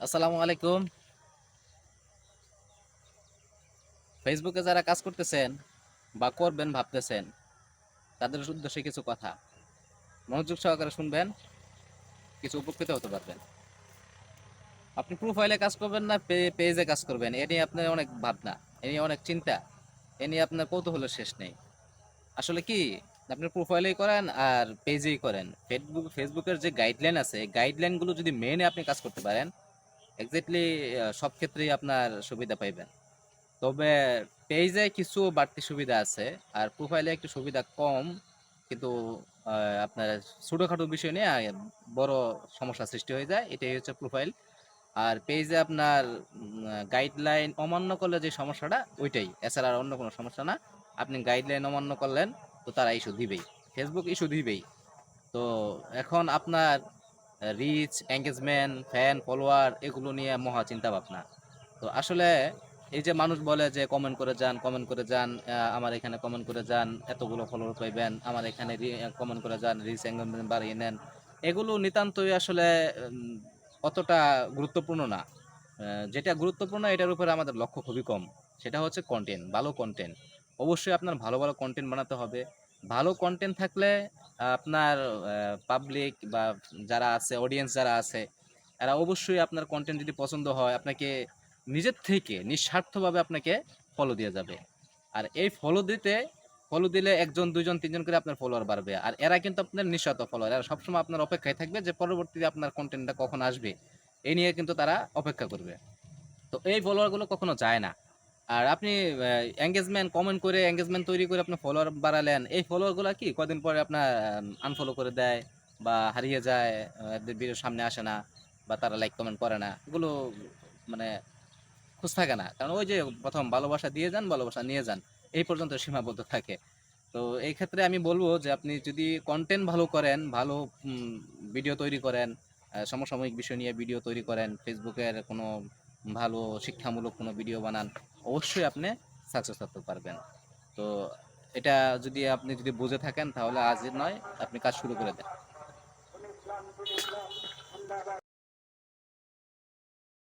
আসসালামু আলাইকুম। ফেসবুকে যারা কাজ করতেছেন বা করবেন ভাবতেছেন, তাদের উদ্দেশ্যে কিছু কথা মনোযোগ সহকারে শুনবেন, কিছু উপকৃত হতে পারবেন। আপনি প্রোফাইলে কাজ করবেন না পেজে কাজ করবেন, এ নিয়ে আপনার অনেক ভাবনা, এ নিয়ে অনেক চিন্তা, এ নিয়ে আপনার কৌতূহলের শেষ নেই। আসলে কি, আপনি প্রোফাইলেই করেন আর পেজেই করেন, ফেসবুকের যে গাইডলাইন আছে, গাইডলাইনগুলো যদি মেনে আপনি কাজ করতে পারেন, এক্স্যাক্টলি সব ক্ষেত্রেই আপনার সুবিধা পাইবেন। তবে পেজে কিছু বাড়তি সুবিধা আছে, আর প্রোফাইলে একটু সুবিধা কম, কিন্তু আপনার ছোটখাটো বিষয় নিয়ে বড় সমস্যা সৃষ্টি হয়ে যায়, এটাই হচ্ছে প্রোফাইল। আর পেজে আপনার গাইডলাইন অমান্য করলে যে সমস্যাটা, ওইটাই, এছাড়া আর অন্য কোনো সমস্যা না। আপনি গাইডলাইন অমান্য করলেন, তো তারা ইস্যু দিবেই, ফেসবুক ইস্যু দিবেই। তো এখন আপনার রিচ, এঙ্গেজমেন্ট, ফ্যান, ফলোয়ার এগুলো নিয়ে মহা চিন্তা ভাবনা। তো আসলে এই যে মানুষ বলে যে কমেন্ট করে যান, কমেন্ট করে যান, আমার এখানে কমেন্ট করে যান, এতগুলো ফলোয়ার পাইবেন, আমার এখানে কমেন্ট করে যান, রিচ এঙ্গেজমেন্ট বাড়িয়ে নেন, এগুলো নিতান্তই আসলে উম, অতটা গুরুত্বপূর্ণ না। যেটা গুরুত্বপূর্ণ এটার উপরে আমাদের লক্ষ্য খুবই কম, সেটা হচ্ছে কন্টেন্ট, ভালো কন্টেন্ট। অবশ্যই আপনার ভালো ভালো কন্টেন্ট বানাতে হবে। ভালো কন্টেন্ট থাকলে আপনার পাবলিক বা যারা আছে, অডিয়েন্স যারা আছে, এরা অবশ্যই আপনার কন্টেন্ট যদি পছন্দ হয়, আপনাকে নিজের থেকে নিঃস্বার্থভাবে আপনাকে ফলো দিয়ে যাবে। আর এই ফলো দিলে একজন, দুইজন, তিনজন করে আপনার ফলোয়ার বাড়বে, আর এরা কিন্তু আপনার নিঃস্বার্থ ফলোয়ার, এরা সবসময় আপনার অপেক্ষায় থাকবে যে পরবর্তীতে আপনার কন্টেন্টটা কখন আসবে, এই নিয়ে কিন্তু তারা অপেক্ষা করবে। তো এই ফলোয়ারগুলো কখনো যায় না। আর আপনি এঙ্গেজমেন্ট কমেন্ট করে, এঙ্গেজমেন্ট তৈরি করে আপনি ফলোয়ার বাড়ালেন, এই ফলোয়ারগুলো কি কদিন পরে আপনার আনফলো করে দেয় বা হারিয়ে যায়, এদের ভিডিওর সামনে আসে না, বা তারা লাইক কমেন্ট করে না, এগুলো মানে খোঁজ থাকে না। কারণ ওই যে প্রথম ভালোবাসা দিয়ে যান, ভালোবাসা নিয়ে যান, এই পর্যন্ত সীমাবদ্ধ থাকে। তো এই ক্ষেত্রে আমি বলবো যে আপনি যদি কন্টেন্ট ভালো করেন, ভালো ভিডিও তৈরি করেন, সমসাময়িক বিষয় নিয়ে ভিডিও তৈরি করেন, ফেসবুকের কোনো ভালো শিক্ষামূলক কোনো ভিডিও বানান, অবশ্যই আপনি সাকসেস হতে পারবেন। তো এটা যদি আপনি যদি বুঝে থাকেন, তাহলে আজ নয়, আপনি কাজ শুরু করে দেন।